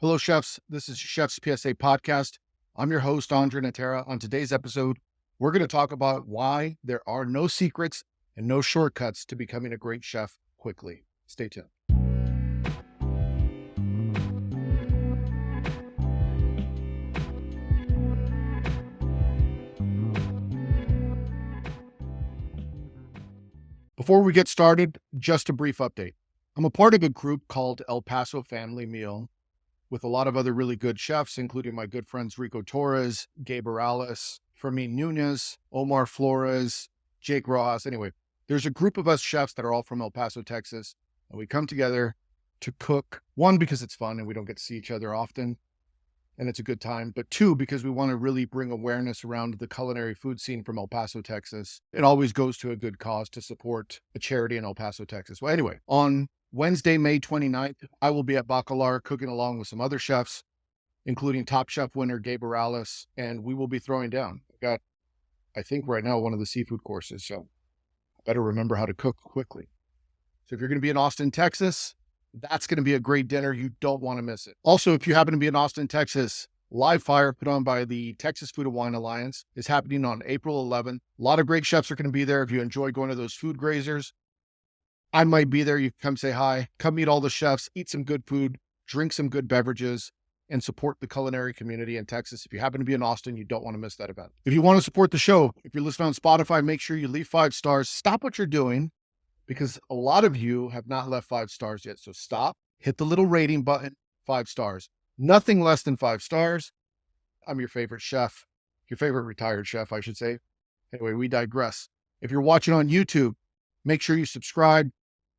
Hello, chefs. This is Chef's PSA Podcast. I'm your host, André Natera. On today's episode, we're going to talk about why there are no secrets and no shortcuts to becoming a great chef quickly. Stay tuned. Before we get started, just a brief update. I'm a part of a group called El Paso Family Meal with a lot of other really good chefs, including my good friends Rico Torres, Gabe Morales, Fermin Nunez, Omar Flores, Jake Rojas. Anyway, there's a group of us chefs that are all from El Paso, Texas, and we come together to cook, one, because it's fun and we don't get to see each other often, and it's a good time, but two, because we want to really bring awareness around the culinary food scene from El Paso, Texas. It always goes to a good cause to support a charity in El Paso, Texas. Well, anyway, on Wednesday, May 29th, I will be at Bacalar cooking along with some other chefs, including Top Chef winner Gabe Morales, and we will be throwing down. I got, I think right now, one of the seafood courses, so I better remember how to cook quickly. So if you're going to be in Austin, Texas, that's going to be a great dinner. You don't want to miss it. Also, if you happen to be in Austin, Texas, Live Fire, put on by the Texas Food and Wine Alliance, is happening on April 11th. A lot of great chefs are going to be there. If you enjoy going to those food grazers, I might be there. You can come say hi, come meet all the chefs, eat some good food, drink some good beverages, and support the culinary community in Texas. If you happen to be in Austin, you don't want to miss that event. If you want to support the show, if you're listening on Spotify, make sure you leave 5 stars. Stop what you're doing, because a lot of you have not left 5 stars yet. So stop, hit the little rating button, 5 stars. Nothing less than 5 stars. I'm your favorite chef, your favorite retired chef, I should say. Anyway, we digress. If you're watching on YouTube, make sure you subscribe,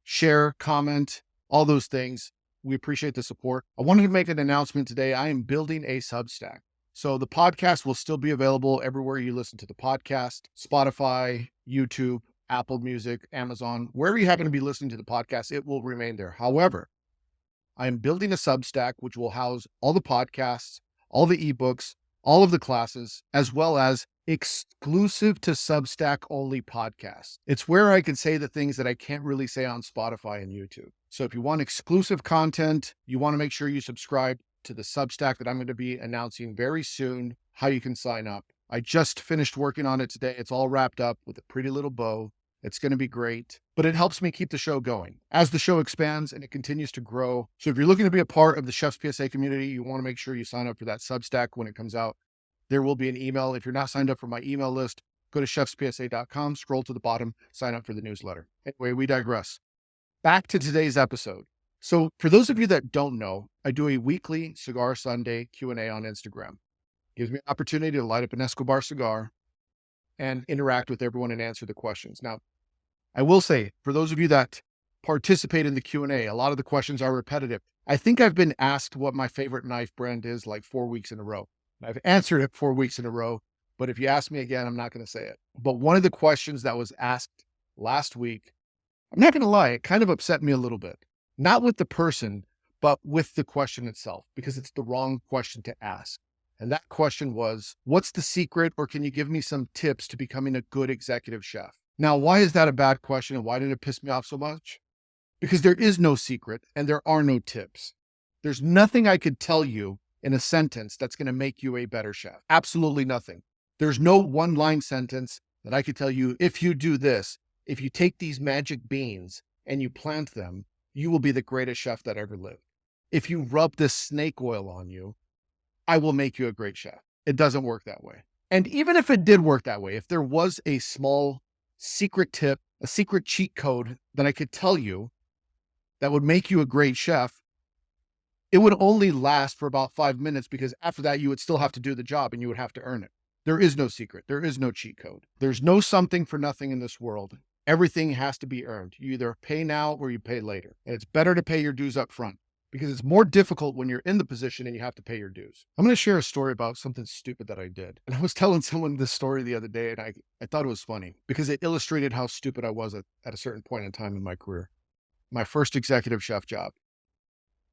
share, comment, all those things. We appreciate the support. I wanted to make an announcement today. I am building a Substack. So the podcast will still be available everywhere you listen to the podcast, Spotify, YouTube, Apple Music, Amazon, wherever you happen to be listening to the podcast, it will remain there. However, I am building a Substack, which will house all the podcasts, all the ebooks, all of the classes, as well as exclusive to Substack only podcasts. It's where I can say the things that I can't really say on Spotify and YouTube. So if you want exclusive content, you want to make sure you subscribe to the Substack that I'm going to be announcing very soon, how you can sign up. I just finished working on it today. It's all wrapped up with a pretty little bow. It's going to be great, but it helps me keep the show going as the show expands and it continues to grow. So if you're looking to be a part of the Chef's PSA community, you want to make sure you sign up for that Substack when it comes out. There will be an email. If you're not signed up for my email list, go to chefspsa.com, scroll to the bottom, sign up for the newsletter. Anyway, we digress. Back to today's episode. So for those of you that don't know, I do a weekly Cigar Sunday Q&A on Instagram. Gives me an opportunity to light up an Escobar cigar and interact with everyone and answer the questions. Now, I will say, for those of you that participate in the Q&A, a lot of the questions are repetitive. I think I've been asked what my favorite knife brand is like 4 weeks in a row. I've answered it 4 weeks in a row, but if you ask me again, I'm not going to say it. But one of the questions that was asked last week, I'm not going to lie, it kind of upset me a little bit. Not with the person, but with the question itself, because it's the wrong question to ask. And that question was, what's the secret, or can you give me some tips to becoming a good executive chef? Now, why is that a bad question, and why did it piss me off so much? Because there is no secret and there are no tips. There's nothing I could tell you in a sentence that's going to make you a better chef. Absolutely nothing. There's no one-line sentence that I could tell you, if you do this, if you take these magic beans and you plant them, you will be the greatest chef that ever lived. If you rub this snake oil on you, I will make you a great chef. It doesn't work that way. And even if it did work that way, if there was a small secret tip, a secret cheat code that I could tell you that would make you a great chef, it would only last for about 5 minutes, because after that, you would still have to do the job and you would have to earn it. There is no secret. There is no cheat code. There's no something for nothing in this world. Everything has to be earned. You either pay now or you pay later. And it's better to pay your dues up front, because it's more difficult when you're in the position and you have to pay your dues. I'm going to share a story about something stupid that I did. And I was telling someone this story the other day, and I thought it was funny because it illustrated how stupid I was at a certain point in time in my career. My first executive chef job.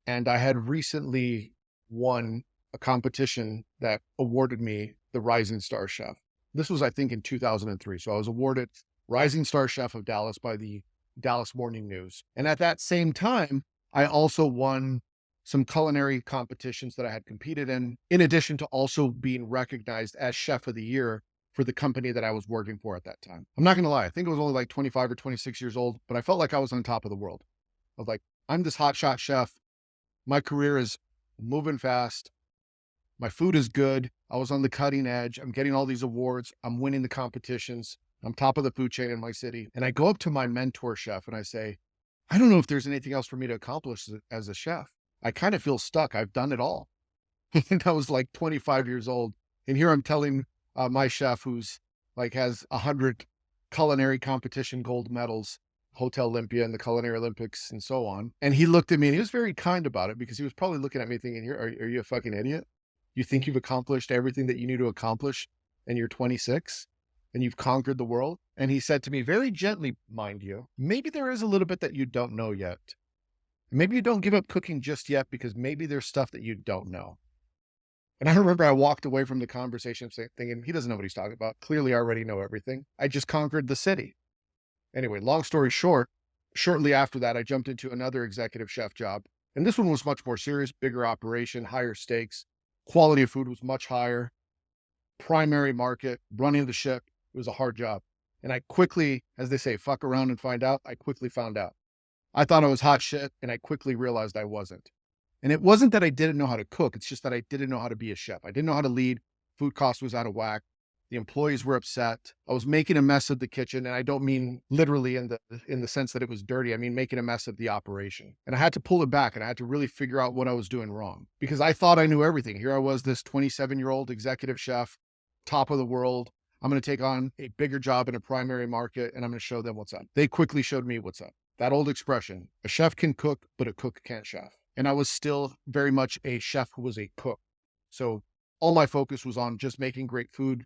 And I had recently won a competition that awarded me the Rising Star Chef. This was, I think, in 2003. So I was awarded Rising Star Chef of Dallas by the Dallas Morning News. And at that same time, I also won some culinary competitions that I had competed in addition to also being recognized as Chef of the Year for the company that I was working for at that time. I'm not going to lie. I think I was only like 25 or 26 years old, but I felt like I was on top of the world. I was like, I'm this hotshot chef. My career is moving fast. My food is good. I was on the cutting edge. I'm getting all these awards. I'm winning the competitions. I'm top of the food chain in my city. And I go up to my mentor chef and I say, I don't know if there's anything else for me to accomplish as a chef. I kind of feel stuck. I've done it all. And I was like 25 years old. And here I'm telling my chef who's like has 100 culinary competition gold medals, Hotel Olympia and the Culinary Olympics and so on. And he looked at me and he was very kind about it because he was probably looking at me thinking, are you a fucking idiot? You think you've accomplished everything that you need to accomplish and you're 26 and you've conquered the world? And he said to me very gently, mind you, maybe there is a little bit that you don't know yet. Maybe you don't give up cooking just yet because maybe there's stuff that you don't know. And I remember I walked away from the conversation thinking, he doesn't know what he's talking about. Clearly I already know everything. I just conquered the city. Anyway, long story short, shortly after that, I jumped into another executive chef job. And this one was much more serious, bigger operation, higher stakes. Quality of food was much higher. Primary market, running the ship. It was a hard job. And I quickly, as they say, fuck around and find out. I quickly found out. I thought I was hot shit, and I quickly realized I wasn't. And it wasn't that I didn't know how to cook. It's just that I didn't know how to be a chef. I didn't know how to lead. Food cost was out of whack. The employees were upset. I was making a mess of the kitchen. And I don't mean literally in the sense that it was dirty. I mean, making a mess of the operation. And I had to pull it back and I had to really figure out what I was doing wrong because I thought I knew everything. Here I was, this 27-year-old executive chef, top of the world. I'm going to take on a bigger job in a primary market and I'm going to show them what's up. They quickly showed me what's up. That old expression, a chef can cook, but a cook can't chef. And I was still very much a chef who was a cook. So all my focus was on just making great food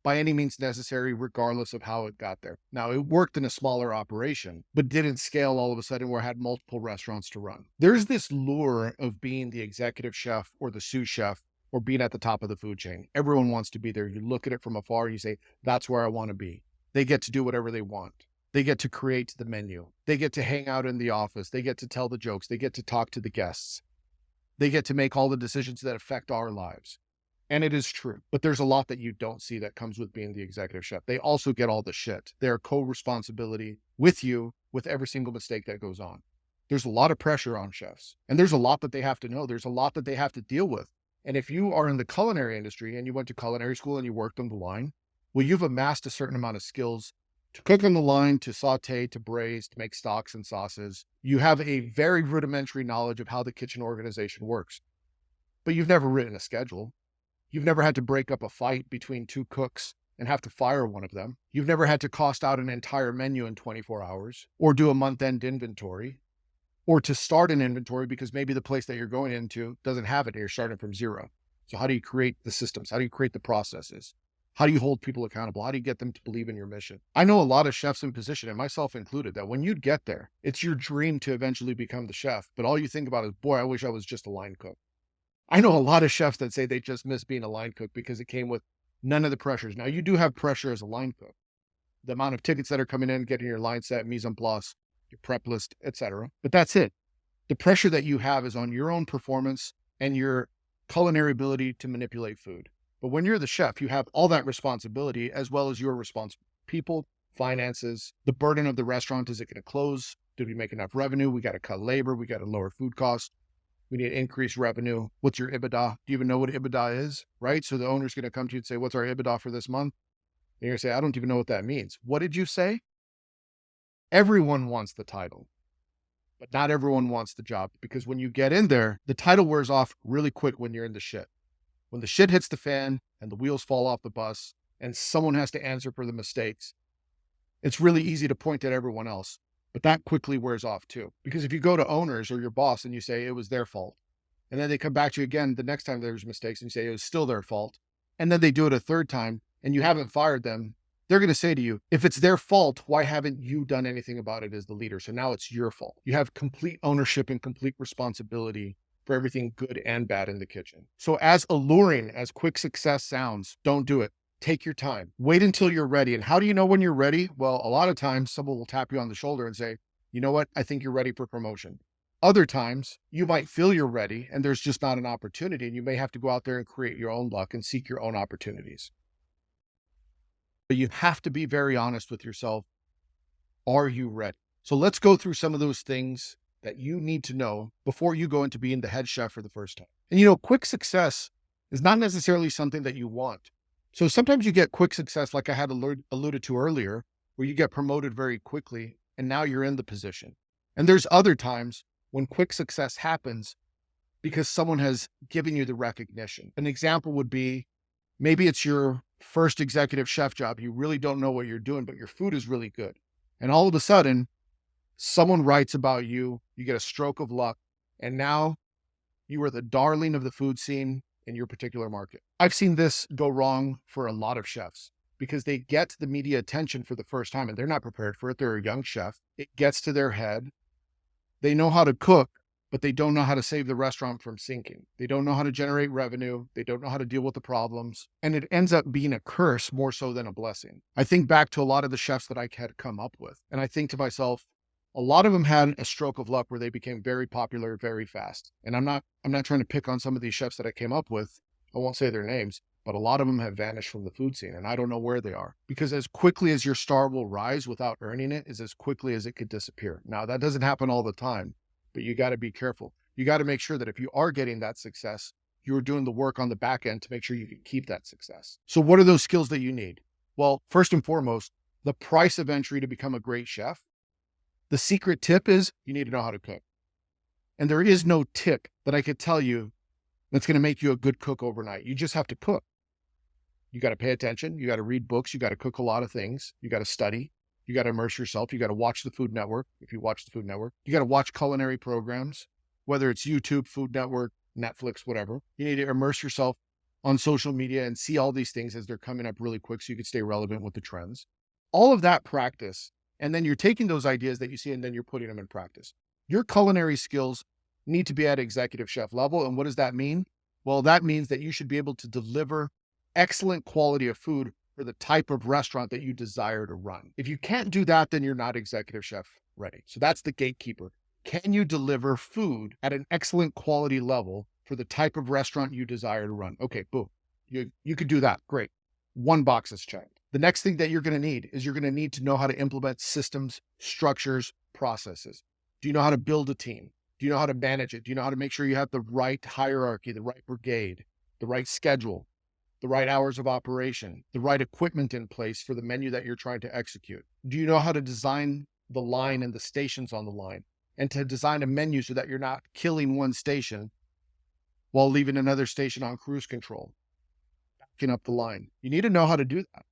by any means necessary, regardless of how it got there. Now, it worked in a smaller operation, but didn't scale all of a sudden where I had multiple restaurants to run. There's this lure of being the executive chef or the sous chef or being at the top of the food chain. Everyone wants to be there. You look at it from afar, you say, that's where I want to be. They get to do whatever they want. They get to create the menu. They get to hang out in the office. They get to tell the jokes. They get to talk to the guests. They get to make all the decisions that affect our lives. And it is true, but there's a lot that you don't see that comes with being the executive chef. They also get all the shit. They're co-responsibility with you with every single mistake that goes on. There's a lot of pressure on chefs and there's a lot that they have to know. There's a lot that they have to deal with. And if you are in the culinary industry and you went to culinary school and you worked on the line, well, you've amassed a certain amount of skills to cook on the line, to saute, to braise, to make stocks and sauces. You have a very rudimentary knowledge of how the kitchen organization works, but you've never written a schedule. You've never had to break up a fight between two cooks and have to fire one of them. You've never had to cost out an entire menu in 24 hours or do a month-end inventory or to start an inventory because maybe the place that you're going into doesn't have it and you're starting from zero. So how do you create the systems? How do you create the processes? How do you hold people accountable? How do you get them to believe in your mission? I know a lot of chefs in position, and myself included, that when you get there, it's your dream to eventually become the chef. But all you think about is, boy, I wish I was just a line cook. I know a lot of chefs that say they just miss being a line cook because it came with none of the pressures. Now, you do have pressure as a line cook. The amount of tickets that are coming in, getting your line set, mise en place, your prep list, etc. But that's it. The pressure that you have is on your own performance and your culinary ability to manipulate food. But when you're the chef, you have all that responsibility as well as your responsibility. People, finances, the burden of the restaurant. Is it going to close? Did we make enough revenue? We got to cut labor. We got to lower food costs. We need to increase revenue. What's your EBITDA? Do you even know what EBITDA is? Right? So the owner's going to come to you and say, what's our EBITDA for this month? And you're going to say, I don't even know what that means. What did you say? Everyone wants the title, but not everyone wants the job, because when you get in there, the title wears off really quick when you're in the shit. When the shit hits the fan and the wheels fall off the bus and someone has to answer for the mistakes, it's really easy to point at everyone else. But that quickly wears off too. Because if you go to owners or your boss and you say it was their fault, and then they come back to you again the next time there's mistakes and you say it was still their fault, and then they do it a third time and you haven't fired them, they're going to say to you, if it's their fault, why haven't you done anything about it as the leader? So now it's your fault. You have complete ownership and complete responsibility for everything good and bad in the kitchen. So as alluring as quick success sounds, don't do it. Take your time. Wait until you're ready. And how do you know when you're ready? Well, a lot of times someone will tap you on the shoulder and say, you know what? I think you're ready for promotion. Other times you might feel you're ready and there's just not an opportunity, and you may have to go out there and create your own luck and seek your own opportunities. But you have to be very honest with yourself. Are you ready? So let's go through some of those things that you need to know before you go into being the head chef for the first time. And quick success is not necessarily something that you want. So sometimes you get quick success, like I had alluded to earlier, where you get promoted very quickly and now you're in the position. And there's other times when quick success happens because someone has given you the recognition. An example would be, maybe it's your first executive chef job. You really don't know what you're doing, but your food is really good. And all of a sudden, someone writes about you, you get a stroke of luck, and now you are the darling of the food scene in your particular market. I've seen this go wrong for a lot of chefs because they get the media attention for the first time and they're not prepared for it. They're a young chef. It gets to their head. They know how to cook, but they don't know how to save the restaurant from sinking. They don't know how to generate revenue. They don't know how to deal with the problems. And it ends up being a curse more so than a blessing. I think back to a lot of the chefs that I had come up with, and I think to myself, a lot of them had a stroke of luck where they became very popular very fast. And I'm not trying to pick on some of these chefs that I came up with. I won't say their names, but a lot of them have vanished from the food scene and I don't know where they are, because as quickly as your star will rise without earning it is as quickly as it could disappear. Now that doesn't happen all the time, but you got to be careful. You got to make sure that if you are getting that success, you're doing the work on the back end to make sure you can keep that success. So what are those skills that you need? Well, first and foremost, the price of entry to become a great chef. The secret tip is you need to know how to cook. And there is no tip that I could tell you that's going to make you a good cook overnight. You just have to cook. You got to pay attention. You got to read books. You got to cook a lot of things. You got to study. You got to immerse yourself. You got to watch the Food Network. If you watch the Food Network, you got to watch culinary programs, whether it's YouTube, Food Network, Netflix, whatever. You need to immerse yourself on social media and see all these things as they're coming up really quick so you can stay relevant with the trends. All of that practice. And then you're taking those ideas that you see and then you're putting them in practice. Your culinary skills need to be at executive chef level. And what does that mean? Well, that means that you should be able to deliver excellent quality of food for the type of restaurant that you desire to run. If you can't do that, then you're not executive chef ready. So that's the gatekeeper. Can you deliver food at an excellent quality level for the type of restaurant you desire to run? Okay, boom. You could do that. Great. One box is checked. The next thing that you're going to need is you're going to need to know how to implement systems, structures, processes. Do you know how to build a team? Do you know how to manage it? Do you know how to make sure you have the right hierarchy, the right brigade, the right schedule, the right hours of operation, the right equipment in place for the menu that you're trying to execute? Do you know how to design the line and the stations on the line, and to design a menu so that you're not killing one station while leaving another station on cruise control, backing up the line? You need to know how to do that.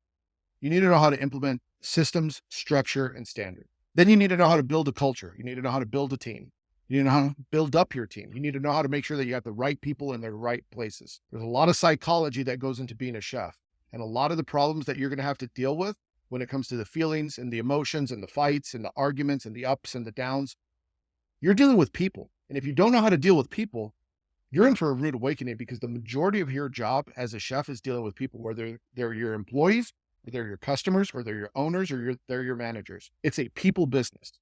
You need to know how to implement systems, structure, and standard. Then you need to know how to build a culture. You need to know how to build a team. You need to know how to build up your team. You need to know how to make sure that you have the right people in the right places. There's a lot of psychology that goes into being a chef. And a lot of the problems that you're going to have to deal with when it comes to the feelings and the emotions and the fights and the arguments and the ups and the downs, you're dealing with people. And if you don't know how to deal with people, you're in for a rude awakening, because the majority of your job as a chef is dealing with people, whether they're your employees, or they're your customers, or they're your owners, or they're your managers. It's a people business.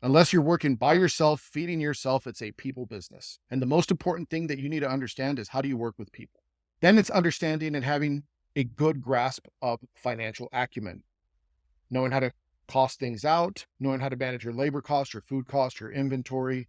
Unless you're working by yourself, feeding yourself, it's a people business. And the most important thing that you need to understand is, how do you work with people? Then it's understanding and having a good grasp of financial acumen, knowing how to cost things out, knowing how to manage your labor costs, your food costs, your inventory,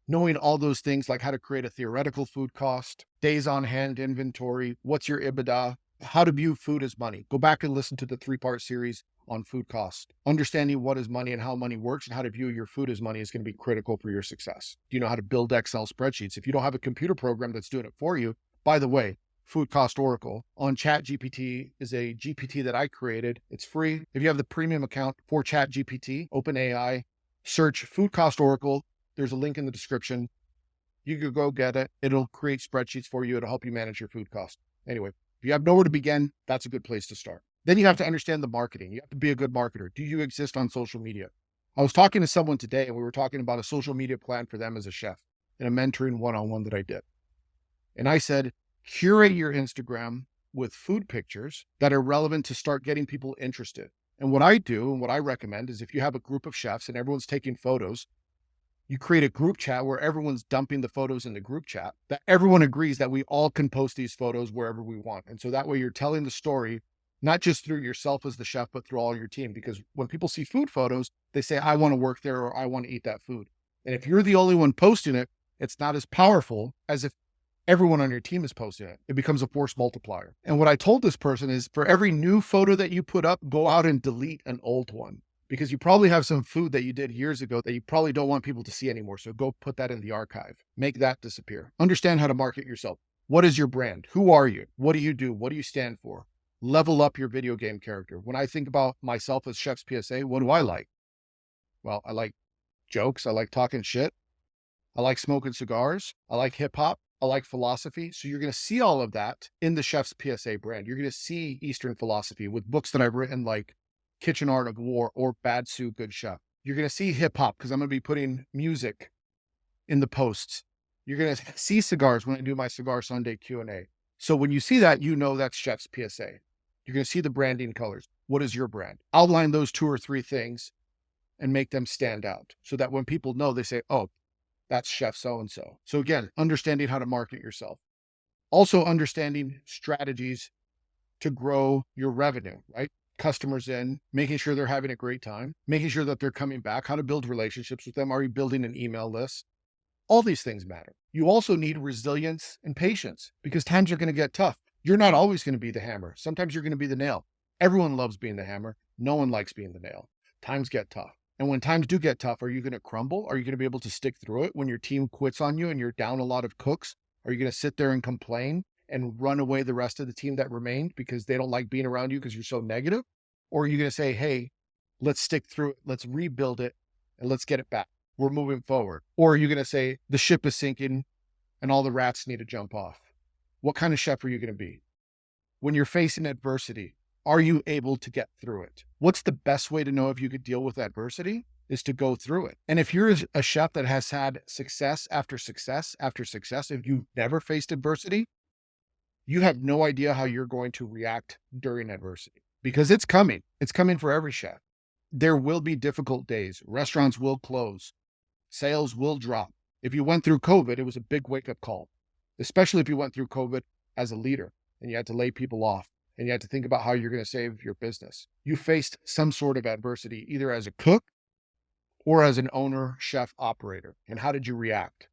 knowing all those things, like how to create a theoretical food cost, days on hand inventory, what's your EBITDA, how to view food as money. Go back and listen to the 3-part series on food cost. Understanding what is money and how money works and how to view your food as money is going to be critical for your success. Do you know how to build Excel spreadsheets? If you don't have a computer program that's doing it for you, by the way, Food Cost Oracle on ChatGPT is a GPT that I created. It's free. If you have the premium account for ChatGPT, OpenAI, search Food Cost Oracle. There's a link in the description. You could go get it. It'll create spreadsheets for you. It'll help you manage your food cost. Anyway, if you have nowhere to begin, that's a good place to start. Then you have to understand the marketing. You have to be a good marketer. Do you exist on social media? I was talking to someone today and we were talking about a social media plan for them as a chef in a mentoring one-on-one that I did. And I said, curate your Instagram with food pictures that are relevant to start getting people interested. And what I do and what I recommend is, if you have a group of chefs and everyone's taking photos, You create a group chat where everyone's dumping the photos in the group chat, that everyone agrees that we all can post these photos wherever we want. And so that way you're telling the story, not just through yourself as the chef, but through all your team. Because when people see food photos, they say, I want to work there or I want to eat that food. And if you're the only one posting it, it's not as powerful as if everyone on your team is posting it. It becomes a force multiplier. And what I told this person is, for every new photo that you put up, go out and delete an old one, because you probably have some food that you did years ago that you probably don't want people to see anymore. So go put that in the archive, make that disappear. Understand how to market yourself. What is your brand? Who are you? What do you do? What do you stand for? Level up your video game character. When I think about myself as Chef's PSA, what do I like? Well, I like jokes. I like talking shit. I like smoking cigars. I like hip hop. I like philosophy. So you're going to see all of that in the Chef's PSA brand. You're going to see Eastern philosophy with books that I've written, like Kitchen Art of War or Bad Sue, Good Chef. You're going to see hip hop because I'm going to be putting music in the posts. You're going to see cigars when I do my Cigar Sunday Q&A. So when you see that, you know that's Chef's PSA. You're going to see the branding colors. What is your brand? Outline those 2 or 3 things and make them stand out so that when people know, they say, oh, that's Chef so-and-so. So again, understanding how to market yourself. Also understanding strategies to grow your revenue, right? Customers in, making sure they're having a great time, making sure that they're coming back, how to build relationships with them. Are you building an email list? All these things matter. You also need resilience and patience because times are going to get tough. You're not always going to be the hammer. Sometimes you're going to be the nail. Everyone loves being the hammer. No one likes being the nail. Times get tough. And when times do get tough, are you going to crumble? Are you going to be able to stick through it when your team quits on you and you're down a lot of cooks? Are you going to sit there and complain and run away the rest of the team that remained because they don't like being around you because you're so negative? Or are you going to say, hey, let's stick through it, let's rebuild it, and let's get it back. We're moving forward. Or are you going to say the ship is sinking and all the rats need to jump off? What kind of chef are you going to be? When you're facing adversity, are you able to get through it? What's the best way to know if you could deal with adversity? Is to go through it. And if you're a chef that has had success after success after success, if you've never faced adversity, you have no idea how you're going to react during adversity because it's coming. It's coming for every chef. There will be difficult days. Restaurants will close. Sales will drop. If you went through COVID, it was a big wake-up call, especially if you went through COVID as a leader and you had to lay people off and you had to think about how you're going to save your business. You faced some sort of adversity, either as a cook or as an owner, chef, operator. And how did you react?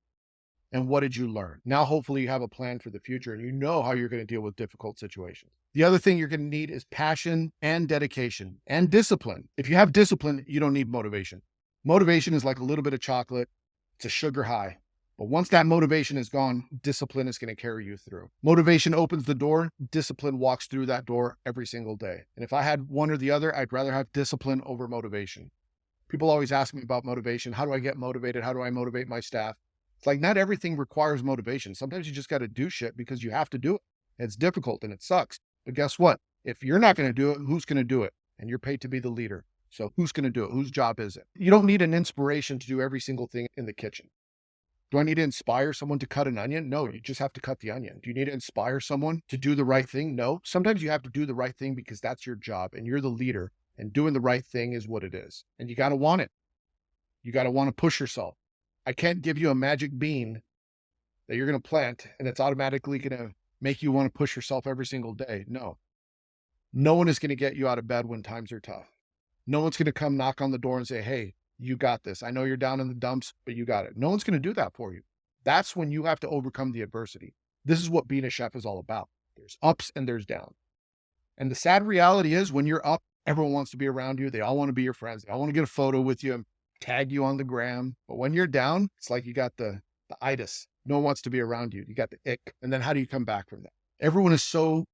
And what did you learn? Now, hopefully you have a plan for the future and you know how you're going to deal with difficult situations. The other thing you're going to need is passion and dedication and discipline. If you have discipline, you don't need motivation. Motivation is like a little bit of chocolate. It's a sugar high. But once that motivation is gone, discipline is going to carry you through. Motivation opens the door. Discipline walks through that door every single day. And if I had one or the other, I'd rather have discipline over motivation. People always ask me about motivation. How do I get motivated? How do I motivate my staff? It's like not everything requires motivation. Sometimes you just got to do shit because you have to do it. It's difficult and it sucks. But guess what? If you're not going to do it, who's going to do it? And you're paid to be the leader. So who's going to do it? Whose job is it? You don't need an inspiration to do every single thing in the kitchen. Do I need to inspire someone to cut an onion? No, you just have to cut the onion. Do you need to inspire someone to do the right thing? No. Sometimes you have to do the right thing because that's your job and you're the leader and doing the right thing is what it is. And you got to want it. You got to want to push yourself. I can't give you a magic bean that you're going to plant and it's automatically going to make you want to push yourself every single day. No. No one is going to get you out of bed when times are tough. No one's going to come knock on the door and say, hey, you got this. I know you're down in the dumps, but you got it. No one's going to do that for you. That's when you have to overcome the adversity. This is what being a chef is all about. There's ups and there's downs. And the sad reality is when you're up, everyone wants to be around you. They all want to be your friends. They all want to get a photo with you and tag you on the gram. But when you're down, it's like you got the itis. No one wants to be around you. You got the ick. And then how do you come back from that? Everyone is so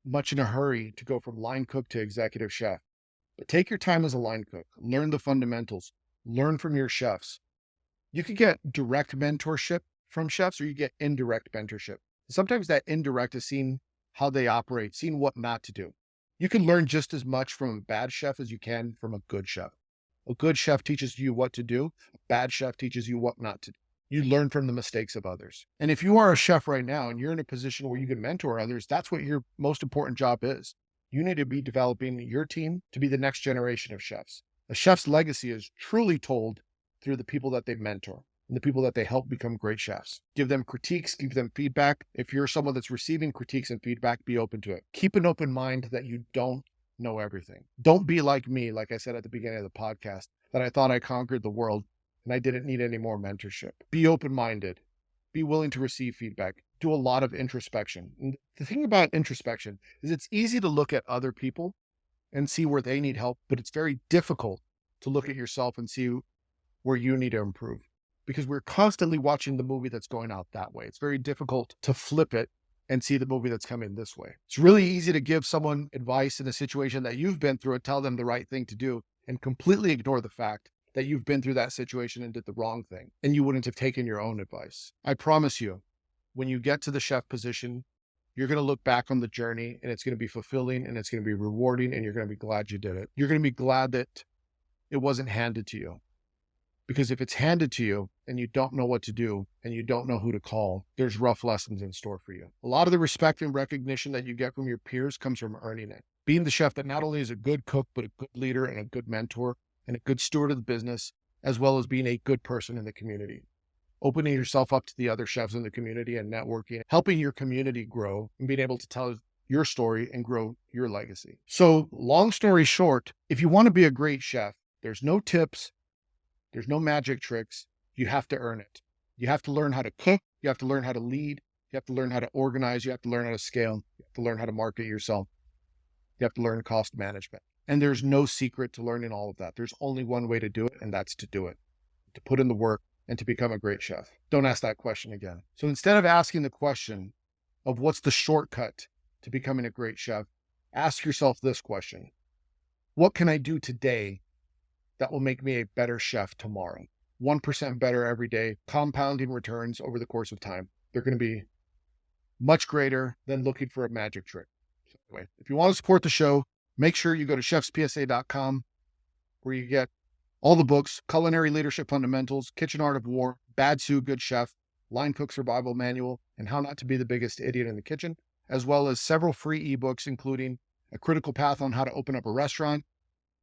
much in a hurry to go from line cook to executive chef. But take your time as a line cook. Learn the fundamentals. Learn from your chefs. You can get direct mentorship from chefs or you get indirect mentorship. Sometimes that indirect is seeing how they operate, seeing what not to do. You can learn just as much from a bad chef as you can from a good chef. A good chef teaches you what to do. A bad chef teaches you what not to do. You learn from the mistakes of others. And if you are a chef right now and you're in a position where you can mentor others, that's what your most important job is. You need to be developing your team to be the next generation of chefs. A chef's legacy is truly told through the people that they mentor. and the people that they help become great chefs. Give them critiques, give them feedback. If you're someone that's receiving critiques and feedback, be open to it. Keep an open mind that you don't know everything. Don't be like me, like I said at the beginning of the podcast, that I thought I conquered the world and I didn't need any more mentorship. Be open-minded. Be willing to receive feedback. Do a lot of introspection. And the thing about introspection is it's easy to look at other people and see where they need help, but it's very difficult to look at yourself and see where you need to improve, because we're constantly watching the movie that's going out that way. It's very difficult to flip it and see the movie that's coming this way. It's really easy to give someone advice in a situation that you've been through and tell them the right thing to do and completely ignore the fact that you've been through that situation and did the wrong thing, and you wouldn't have taken your own advice. I promise you, when you get to the chef position, you're going to look back on the journey and it's going to be fulfilling and it's going to be rewarding and you're going to be glad you did it. You're going to be glad that it wasn't handed to you. Because if it's handed to you and you don't know what to do and you don't know who to call, there's rough lessons in store for you. A lot of the respect and recognition that you get from your peers comes from earning it. Being the chef that not only is a good cook, but a good leader and a good mentor and a good steward of the business, as well as being a good person in the community. Opening yourself up to the other chefs in the community and networking, helping your community grow and being able to tell your story and grow your legacy. So long story short, if you want to be a great chef, there's no tips. There's no magic tricks. You have to earn it. You have to learn how to cook. You have to learn how to lead. You have to learn how to organize. You have to learn how to scale. You have to learn how to market yourself. You have to learn cost management. And there's no secret to learning all of that. There's only one way to do it, and that's to do it. To put in the work and to become a great chef. Don't ask that question again. So instead of asking the question of what's the shortcut to becoming a great chef, ask yourself this question. What can I do today that will make me a better chef tomorrow? 1% better every day, compounding returns over the course of time. They're going to be much greater than looking for a magic trick. So anyway, if you want to support the show, make sure you go to chefspsa.com, where you get all the books: Culinary Leadership Fundamentals, Kitchen Art of War, Bad Sue, Good Chef, Line Cook Survival Manual, and How Not to Be the Biggest Idiot in the Kitchen, as well as several free ebooks, including A Critical Path on How to Open Up a Restaurant,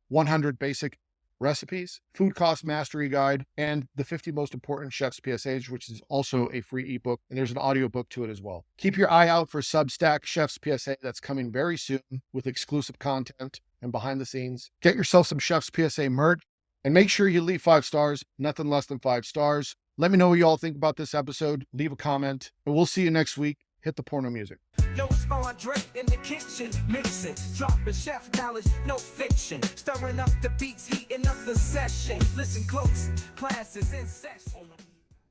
100 Basic Recipes, Food Cost Mastery Guide, and the 50 Most Important Chef's PSAs, which is also a free ebook, and there's an audiobook to it as well. Keep your eye out for Substack Chef's PSA. That's coming very soon with exclusive content and behind the scenes. Get yourself some Chef's PSA merch, and make sure you leave 5 stars, nothing less than 5 stars. Let me know what you all think about this episode. Leave a comment, and we'll see you next week. Hit the porno music. Yo, it's André in the kitchen, mixing, dropping chef knowledge, no fiction, stirring up the beats, heating up the session. Listen close, class is in session.